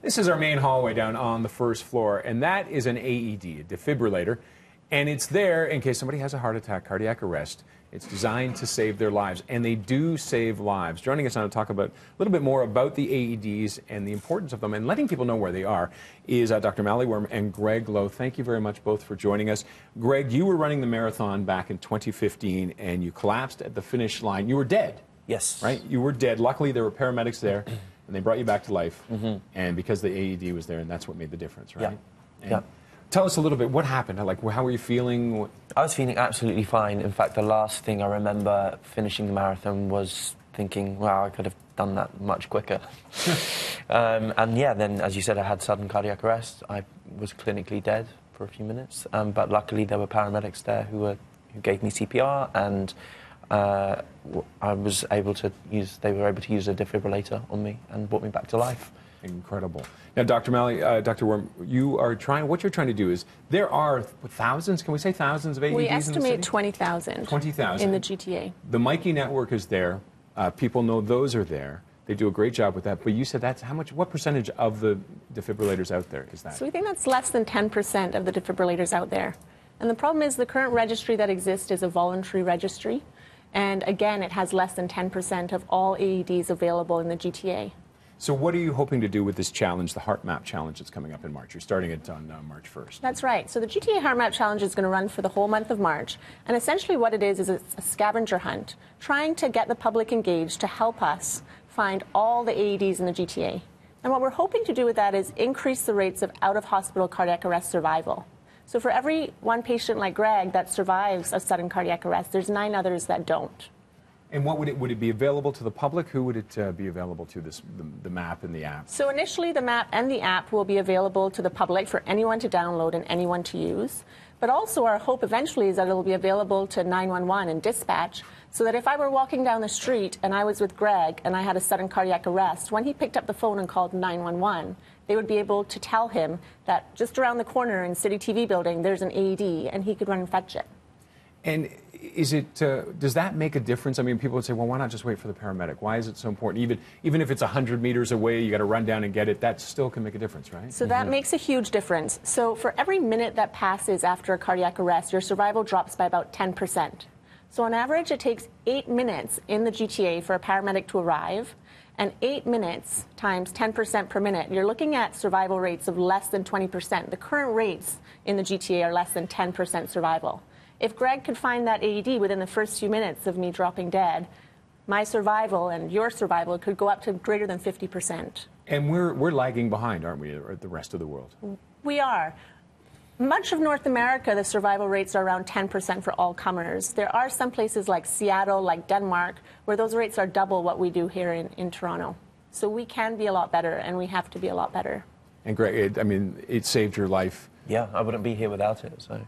This is our main hallway down on the first floor, and that is an AED, a defibrillator, and it's there in case somebody has a heart attack, cardiac arrest. It's designed to save their lives, and they do save lives. Joining us now to talk about a little bit more about the AEDs and the importance of them and letting people know where they are is Dr. Mallywurm and Greg Lowe. Thank you very much both for joining us. Greg, you were running the marathon back in 2015, and you collapsed at the finish line. You were dead. Yes. Right? You were dead. Luckily, there were paramedics there. And they brought you back to life, and because the AED was there, and that's what made the difference, right? Yeah. Tell us a little bit, what happened? Like, how were you feeling? I was feeling absolutely fine. In fact, the last thing I remember finishing the marathon was thinking, wow, I could have done that much quicker. And yeah, then, as you said, I had sudden cardiac arrest. I was clinically dead for a few minutes, but luckily there were paramedics there who gave me CPR, and I was able to they were able to use a defibrillator on me and brought me back to life. Incredible. Now, Dr. Wurm, what you're trying to do is, there are thousands, can we say thousands of AEDs We in the estimate city? 20,000 20,000 in the GTA. The Mikey network is there. People know those are there. They do a great job with that. But you said that's what percentage of the defibrillators out there is that? So we think that's less than 10% of the defibrillators out there. And the problem is the current registry that exists is a voluntary registry. And again, it has less than 10% of all AEDs available in the GTA. So what are you hoping to do with this challenge, the HeartMap Challenge that's coming up in March? You're starting it on March 1st. That's right. So the GTA HeartMap Challenge is going to run for the whole month of March. And essentially what it is a scavenger hunt, trying to get the public engaged to help us find all the AEDs in the GTA. And what we're hoping to do with that is increase the rates of out-of-hospital cardiac arrest survival. So for every one patient like Greg that survives a sudden cardiac arrest, there's 9 others that don't. And what would it be available to the public? Who would it be available to, the map and the app? So initially the map and the app will be available to the public for anyone to download and anyone to use. But also our hope eventually is that it will be available to 911 and dispatch, so that if I were walking down the street and I was with Greg and I had a sudden cardiac arrest, when he picked up the phone and called 911, they would be able to tell him that just around the corner in City TV building there's an AED and he could run and fetch it. And does that make a difference? I mean, people would say, well, why not just wait for the paramedic? Why is it so important? Even if it's 100 meters away, you got to run down and get it, that still can make a difference, right? So that makes a huge difference. So for every minute that passes after a cardiac arrest, your survival drops by about 10%. So on average, it takes 8 minutes in the GTA for a paramedic to arrive, and 8 minutes times 10% per minute, you're looking at survival rates of less than 20%. The current rates in the GTA are less than 10% survival. If Greg could find that AED within the first few minutes of me dropping dead, my survival and your survival could go up to greater than 50%. And we're lagging behind, aren't we, or the rest of the world? We are. Much of North America, the survival rates are around 10% for all comers. There are some places like Seattle, like Denmark, where those rates are double what we do here in Toronto. So we can be a lot better, and we have to be a lot better. And Greg, it saved your life. Yeah, I wouldn't be here without it, so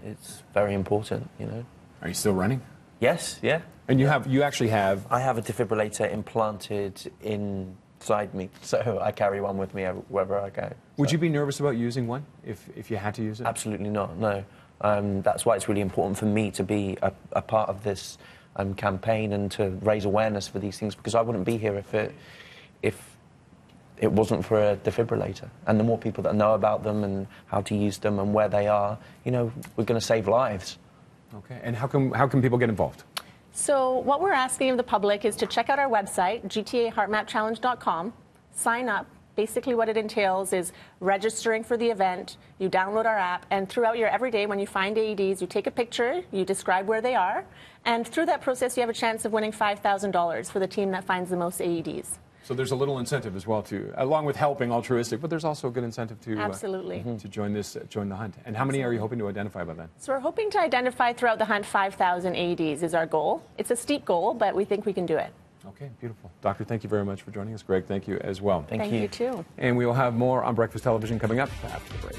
it's very important, you know. Are you still running? Yes, yeah. And you actually have... I have a defibrillator implanted inside me, so I carry one with me wherever I go. Would you be nervous about using one if you had to use it? Absolutely not, no. That's why it's really important for me to be a part of this campaign and to raise awareness for these things, because I wouldn't be here if it wasn't for a defibrillator. And the more people that know about them and how to use them and where they are, you know, we're going to save lives. Okay, and how can people get involved? So what we're asking of the public is to check out our website, gtaheartmapchallenge.com, sign up. Basically what it entails is registering for the event, you download our app, and throughout your everyday, when you find AEDs, you take a picture, you describe where they are, and through that process you have a chance of winning $5,000 for the team that finds the most AEDs. So there's a little incentive as well, along with helping altruistic, but there's also a good incentive to absolutely to join the hunt. And how many are you hoping to identify by then? So we're hoping to identify throughout the hunt 5,000 AEDs is our goal. It's a steep goal, but we think we can do it. Okay, beautiful. Doctor, thank you very much for joining us. Greg, thank you as well. Thank you too. And we will have more on Breakfast Television coming up after the break.